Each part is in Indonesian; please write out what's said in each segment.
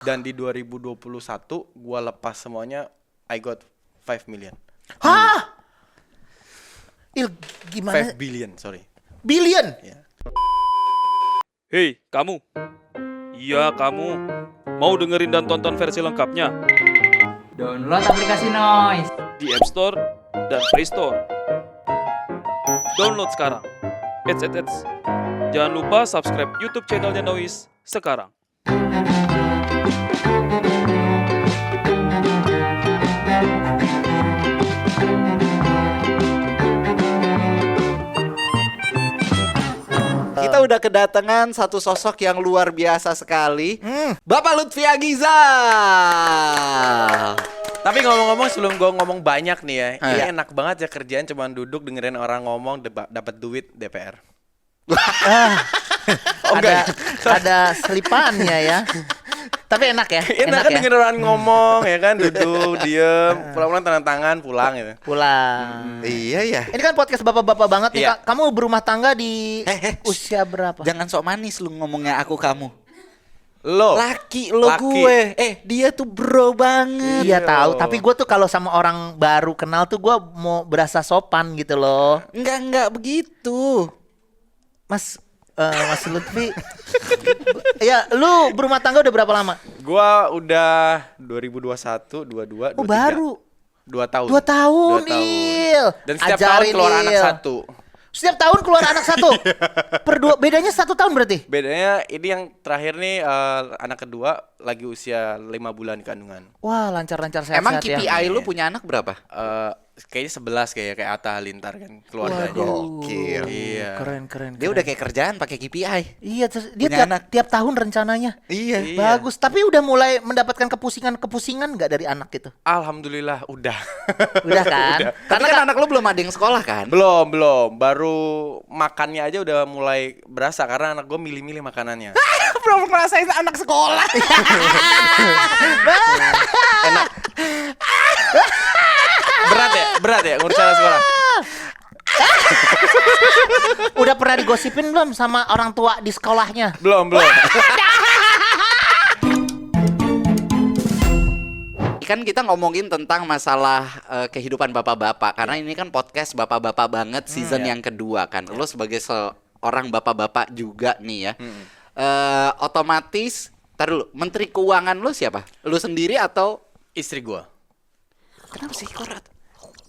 Dan di 2021 gue lepas semuanya, I got 5 million. Hah? Gimana? 5 billion, sorry. Billion? Ya. Hei, kamu. Iya, kamu. Mau dengerin dan tonton versi lengkapnya? Download aplikasi Noise. Di App Store dan Play Store. Download sekarang. Eits. Jangan lupa subscribe YouTube channelnya Noise sekarang. Kita udah kedatangan satu sosok yang luar biasa sekali, Bapak Lutfi Agiza. Tapi ngomong-ngomong, sebelum gue ngomong banyak nih ya, ini Iya. enak banget ya kerjaan cuman duduk dengerin orang ngomong dapat duit DPR. Ada selipannya ya. Tapi enak ya. Enak kan dengerin orang ngomong ya kan, duduk diem, pulang-pulang tanda tangan pulang gitu. Pulang. Iya ya. Ini kan podcast bapak-bapak banget nih. Iya. Kak. Kamu berumah tangga di Eh. usia berapa? Jangan sok manis lu ngomongnya aku kamu. Lo Laki lo Laki. gue. Dia tuh bro banget. Iya tahu. Tapi gue tuh kalau sama orang baru kenal tuh gue mau berasa sopan gitu loh. Enggak begitu. Mas Lutfi. Ya, lu berumah tangga udah berapa lama? gua udah 2021, 22, 23. Oh, baru. 2 tahun. 2 tahun, 2 tahun. Il. Dan setiap Ajarin, tahun keluar Il. anak satu. Setiap tahun keluar anak satu. Bedanya 1 tahun berarti? Bedanya ini yang terakhir nih, anak kedua lagi usia 5 bulan kandungan. Wah, lancar-lancar sehat-sehat Emang ya. KPI lu punya anak berapa? Kayaknya 11 kayak Atta Halilintar kan keluarganya. Waduh. Gokil. Iya. Keren. Dia udah kayak kerjaan pakai KPI. Iya, terus dia Punya tiap, anak. tiap tahun rencananya. Iya. Iya. Bagus, tapi udah mulai mendapatkan kepusingan nggak dari anak gitu? Alhamdulillah udah. Udah kan? Karena kan anak lu belum ada yang sekolah kan? Belum. Baru makannya aja udah mulai berasa karena anak gue milih-milih makanannya. Belum ngerasain anak sekolah. Enak. Berat ya ngurus anak sekolah. Udah pernah digosipin belum sama orang tua di sekolahnya? Belum. Kan kita ngomongin tentang masalah kehidupan bapak-bapak karena ini kan podcast bapak-bapak banget season yang kedua kan. Lo sebagai seorang bapak-bapak juga nih ya. Otomatis tar dulu, Menteri Keuangan lo siapa? Lo sendiri atau Istri gue. kenapa sih korat?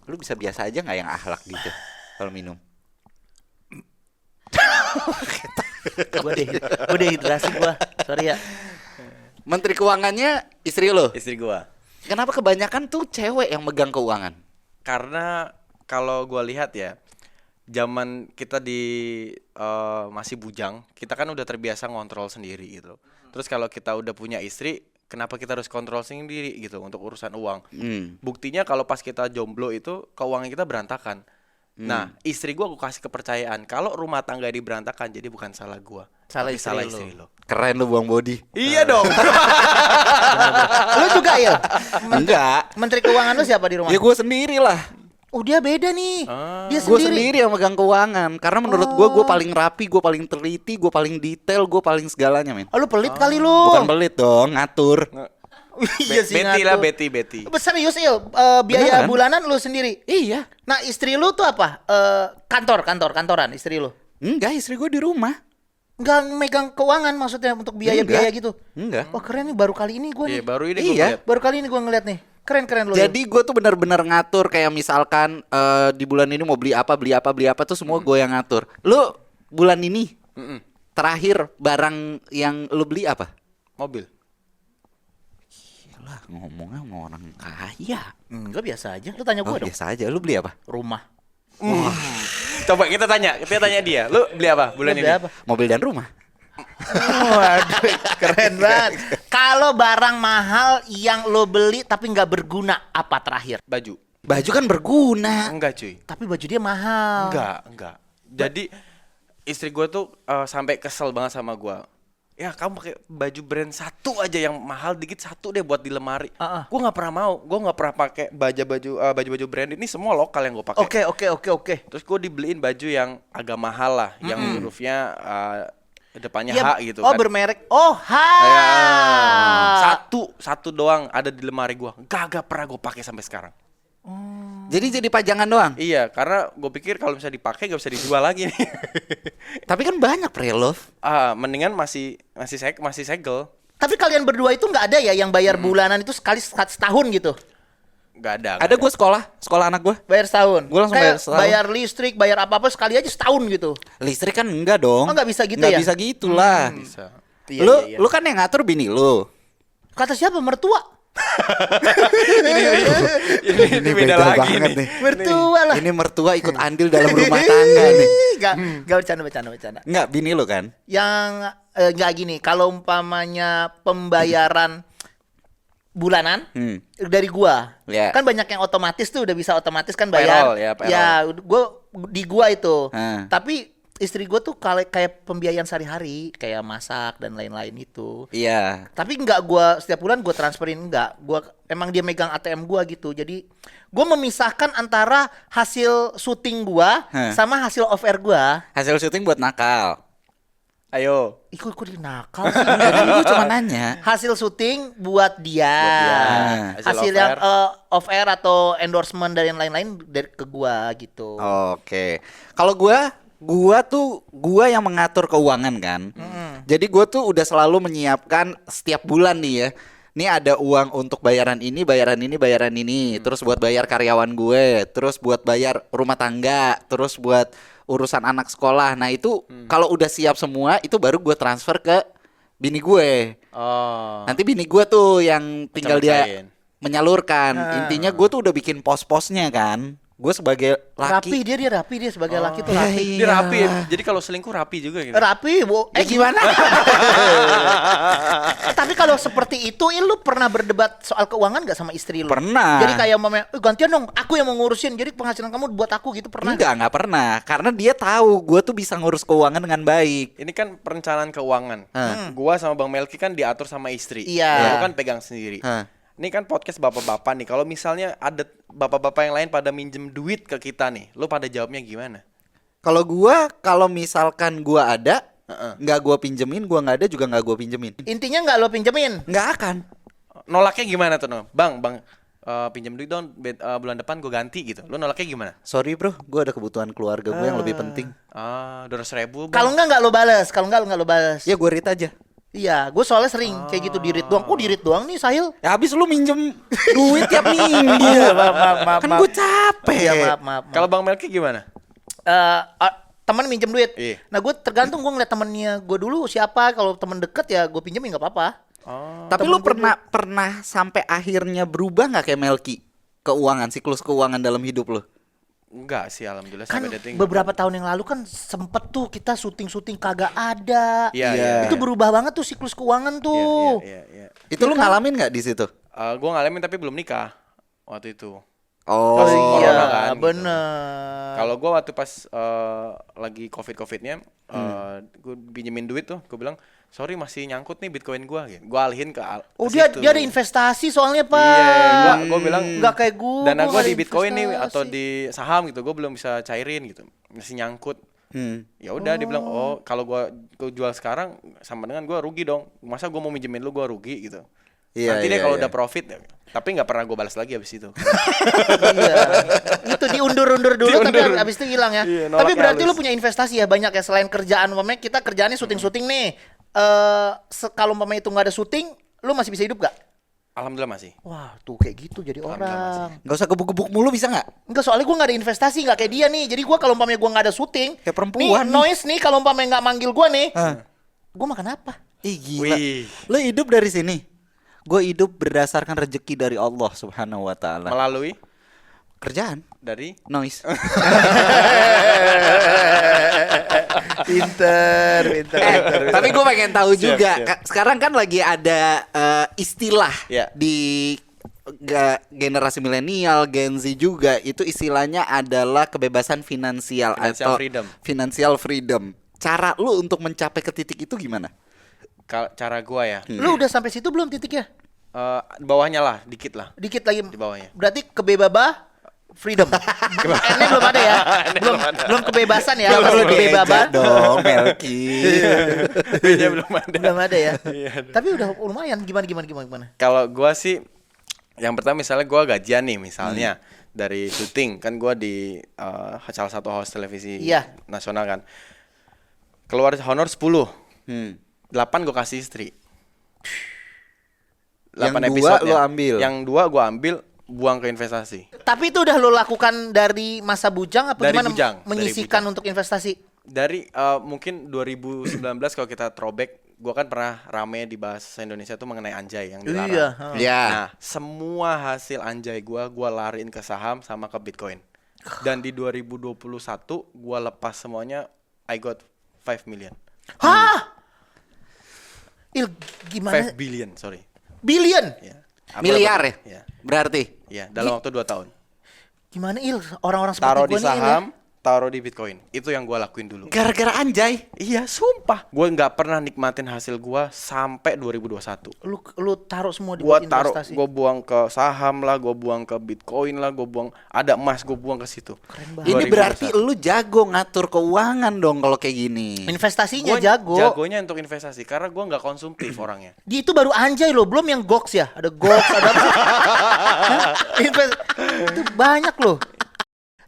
Lo bisa biasa aja nggak yang akhlak gitu kalau minum? Gue dehidrasi gue. Sorry ya. Menteri Keuangannya istri lo. Istri gue. Kenapa kebanyakan tuh cewek yang megang keuangan? Karena kalau gue lihat ya, zaman kita masih bujang, kita kan udah terbiasa ngontrol sendiri gitu. Terus kalau kita udah punya istri, kenapa kita harus kontrol sendiri gitu untuk urusan uang? Buktinya kalau pas kita jomblo itu keuangan kita berantakan. Nah, istri gua kasih kepercayaan kalau rumah tangga ini berantakan, jadi bukan salah gua, Salah tapi istri salah lu. istri lo. Keren lo buang body. Iya dong. Lu juga ya? Enggak. Menteri Keuangan lu siapa di rumah? Ya gue sendiri lah. Oh, dia beda nih. Dia Gue sendiri. sendiri yang megang keuangan. Karena menurut gue paling rapi, gue paling teliti, gue paling detail, gue paling segalanya men. Oh, lu pelit kali lu. Bukan pelit dong, ngatur. Iya sih, Betty lah, ngatur. Betty. Serius, Il? Biaya Beneran? bulanan lu sendiri? Iya. Nah, istri lu tuh apa? Kantoran istri lu? Enggak, istri gue di rumah. Nggak megang keuangan maksudnya untuk biaya-biaya Enggak. gitu? Enggak. Wah, keren nih, baru kali ini gue Iya, nih. baru ini Iya. gua lihat. Baru kali ini gue ngeliat nih. Keren lu. Jadi gue tuh benar-benar ngatur kayak misalkan di bulan ini mau beli apa tuh semua gue yang ngatur. Lu bulan ini terakhir barang yang lu beli apa? Mobil. Lah ngomongnya sama orang kaya. Enggak, biasa aja. Lu tanya gue dong. Biasa aja. Lu beli apa? Rumah. Coba kita tanya dia. Lu beli apa bulan Lu ini? beli apa? Mobil dan rumah. Waduh, keren banget. Kalau barang mahal yang lo beli tapi nggak berguna, apa terakhir? Baju. Baju kan berguna. Enggak, cuy. Tapi baju dia mahal. Enggak. Jadi istri gue tuh sampai kesel banget sama gue. Ya kamu pakai baju brand satu aja yang mahal dikit, satu deh buat di lemari. Gue nggak pernah mau. Gue nggak pernah pakai baju brand ini, semua lokal yang gue pakai. Oke. Terus gue dibeliin baju yang agak mahal lah, yang hurufnya depannya Iya, H gitu oh kan. bermerek. Oh, H. Ya, satu doang ada di lemari gua. Gak pernah gua pakai sampai sekarang. Jadi pajangan doang. Iya, karena gue pikir kalau misalnya dipakai gak bisa dijual lagi nih. Tapi kan banyak pre-love. Mendingan masih segel. Tapi kalian berdua itu nggak ada ya yang bayar bulanan itu sekali setahun gitu? Gak ada. Ada gue sekolah anak gue. Bayar setahun. Gua langsung Kayak bayar setahun. bayar listrik, bayar apa-apa sekali aja setahun gitu. Listrik kan enggak dong. Oh, nggak bisa gitu Nggak ya? bisa gitulah. Bisa. Iya, Lu iya, iya. lu kan yang ngatur bini lu. Kata siapa? Mertua. ini beda lagi nih. Mertua lah. Ini mertua ikut andil dalam rumah tangga nih. Gak bercanda. Enggak, bini lu kan? Yang nggak gini, kalau umpamanya pembayaran bulanan dari gua, Ya. kan banyak yang otomatis tuh udah bisa otomatis kan bayar. Payroll, ya, payroll. Ya, gua di gua itu. Hmm. Tapi istri gua tuh kayak pembiayaan sehari-hari, kayak masak dan lain-lain itu. Iya. Tapi nggak gua setiap bulan gua transferin, nggak. Gua emang dia megang ATM gua gitu. Jadi gua memisahkan antara hasil syuting gua sama hasil off air gua. Hasil syuting buat nakal. Ayo. Ikut nakal sih. Enggak kan gue cuma nanya. Hasil syuting buat dia. Hasil Hasil off yang air. off air atau endorsement dari yang lain-lain dari ke gua gitu. Oke. Kalau gua yang mengatur keuangan kan. Jadi gua tuh udah selalu menyiapkan setiap bulan nih ya. Ini ada uang untuk bayaran ini, terus buat bayar karyawan gue, terus buat bayar rumah tangga, terus buat urusan anak sekolah. Nah, itu kalau udah siap semua itu baru gue transfer ke bini gue. Oh. Nanti bini gue tuh yang tinggal dia Pecah-pecahin. menyalurkan. Intinya gue tuh udah bikin pos-posnya kan. Gue sebagai Rapi laki. dia rapi dia sebagai laki tuh Ya, rapi. Dia rapi. Jadi kalau selingkuh rapi juga gitu. Rapi, Bu. Gimana? Tapi kalau seperti itu, lu pernah berdebat soal keuangan gak sama istri lu? Pernah. Jadi kayak mamanya, gantian dong, aku yang mau ngurusin. Jadi penghasilan kamu buat aku gitu, pernah? Enggak pernah. Karena dia tahu gue tuh bisa ngurus keuangan dengan baik. Ini kan perencanaan keuangan. Gua sama Bang Melki kan diatur sama istri. Iya. Lu kan pegang sendiri. Hah. Ini kan podcast bapak-bapak nih. Kalau misalnya ada bapak-bapak yang lain pada minjem duit ke kita nih, lu pada jawabnya gimana? Kalau misalkan gua ada, nggak gua pinjemin, gua nggak ada juga nggak gua pinjemin. Intinya nggak lo pinjemin. Nggak akan. Nolaknya gimana tuh, no? Bang, pinjem duit dong, bulan depan gue ganti gitu. Lu nolaknya gimana? Sorry bro, gua ada kebutuhan keluarga gue yang lebih penting. 200.000. Kalau nggak lo balas. Kalau nggak lo balas. Ya gua read aja. Iya, gue soalnya sering kayak gitu di read doang. Kok di read doang nih, Sahil? Ya habis lu minjem duit tiap minggu. maaf. Kan gua capek. Iya, maaf. Kalau Bang Melki gimana? Teman minjem duit. Iya. Nah, gue tergantung gue ngeliat temennya gue dulu siapa. Kalau temen deket ya gue pinjemin nggak apa-apa. Tapi lu pernah sampai akhirnya berubah nggak kayak Melki? Siklus keuangan dalam hidup lu? Enggak sih, alhamdulillah Kan sampai detik. beberapa tahun yang lalu kan sempet tuh kita syuting kagak ada. Iya. Itu berubah banget tuh siklus keuangan tuh. Iya. Itu lu ngalamin nggak di situ? Gue ngalamin tapi belum nikah waktu itu. Oh, Pas corona Iya, kan, gitu. bener. Kalau gue waktu pas lagi covidnya, gue pinjemin duit tuh, gue bilang sorry masih nyangkut nih bitcoin gue, gitu. Gue alihin ke Oh ke dia situ. ada investasi soalnya Pak. Iya, gue bilang Nggak kayak gue. dana gue nggak di ada bitcoin nih investasi. atau di saham gitu, gue belum bisa cairin gitu, masih nyangkut. Ya udah dia bilang kalau gue jual sekarang sama dengan gue rugi dong, masa gue mau minjemin lu gue rugi gitu. Iya, Nanti deh iya, kalau iya. udah profit, tapi nggak pernah gue balas lagi abis itu. Iya. Itu diundur-undur dulu tapi Diundur. abis itu hilang ya. Iya, nolaknya Tapi berarti halus. lu punya investasi ya banyak ya selain kerjaan. Umpamanya kita kerjaannya syuting-syuting nih. Kalau umpamanya itu nggak ada syuting, lu masih bisa hidup gak? Alhamdulillah masih. Wah tuh kayak gitu jadi Alhamdulillah orang. nggak usah gebuk-gebuk mulu bisa nggak? Enggak soalnya gue nggak ada investasi nggak kayak dia nih. Jadi gue kalau umpamanya gue nggak ada syuting, Kayak perempuan nih noise nih kalau umpamanya nggak manggil gue nih, gue makan apa? Ih gila. Wih. Lu hidup dari sini. Gue hidup berdasarkan rezeki dari Allah Subhanahu wa taala. Melalui Kerjaan, dari noise. Pinter. Tapi gue pengen tahu Siap, juga. siap. Sekarang kan lagi ada istilah Ya. di generasi milenial, Gen Z juga itu istilahnya adalah kebebasan finansial Financial atau freedom. financial freedom. Cara lu untuk mencapai ke titik itu gimana? cara gue ya, Lu udah sampai situ belum titiknya? bawahnya lah, dikit lah. Dikit lagi. Di bawahnya. Berarti kebebaba freedom. N-nya belum ada ya. Belum kebebasan ya. Gak perlu Masih diejak kebebasan. dong, Melki. B-nya belum ada. Belum ada ya. Iya. Tapi udah lumayan. Gimana? Kalau gua sih yang pertama misalnya gua gajian nih misalnya dari syuting kan gua di salah satu host televisi Iya. nasional kan. Keluar honor 10. Hmm. 8 gua kasih istri. Yang 8 dua episode lo ambil. Yang 2 gua ambil buang ke investasi. Tapi itu udah lo lakukan dari masa bujang apa Dari gimana? bujang, dari Menyisihkan bujang. untuk investasi. Dari mungkin 2019 kalau kita throwback, gua kan pernah rame di bahasa Indonesia tuh mengenai anjay yang dilarang. Iya. Ya. Nah, semua hasil anjay gua lariin ke saham sama ke Bitcoin. Dan di 2021 gua lepas semuanya, I got 5 million. Hah? Il, gimana? 5 billion, sorry. Billion? Ya. Miliar ya? Iya. Berarti. Iya, dalam waktu 2 tahun. Gimana Il? Orang-orang seperti Taruh gue di nih Il, ya? saham, taruh di Bitcoin. Itu yang gua lakuin dulu. Gara-gara anjay. Iya, sumpah. Gue nggak pernah nikmatin hasil gua sampai 2021. Lu taruh semua di Gua buat taruh, investasi. gue buang ke saham lah, gue buang ke Bitcoin lah, gue buang ada emas, gue buang ke situ. Ini berarti lu jago ngatur keuangan dong kalau kayak gini. Investasinya Gua jago. jagonya untuk investasi karena gue nggak konsumtif orangnya. Di itu baru anjay loh, belum yang goks ya. Ada goks, ada apa? Hah? Itu banyak loh.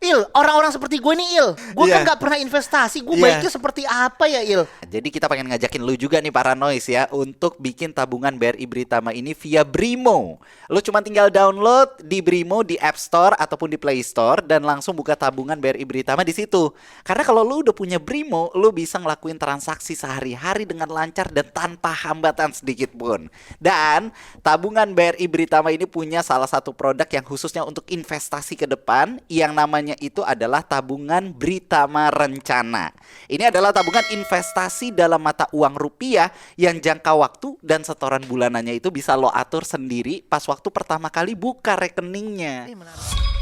Il, orang-orang seperti gue nih Il, gue Iya. kan gak pernah investasi, gue Iya. baiknya seperti apa ya Il? Jadi kita pengen ngajakin lu juga nih para noise ya untuk bikin tabungan BRI Britama ini via Brimo. Lu cuma tinggal download di Brimo di App Store ataupun di Play Store dan langsung buka tabungan BRI Britama di situ. Karena kalau lu udah punya Brimo, lu bisa ngelakuin transaksi sehari-hari dengan lancar dan tanpa hambatan sedikit pun. Dan tabungan BRI Britama ini punya salah satu produk yang khususnya untuk investasi ke depan yang namanya itu adalah tabungan Britama Rencana. Ini adalah tabungan investasi dalam mata uang rupiah yang jangka waktu dan setoran bulanannya itu bisa lo atur sendiri pas waktu pertama kali buka rekeningnya. Menarik.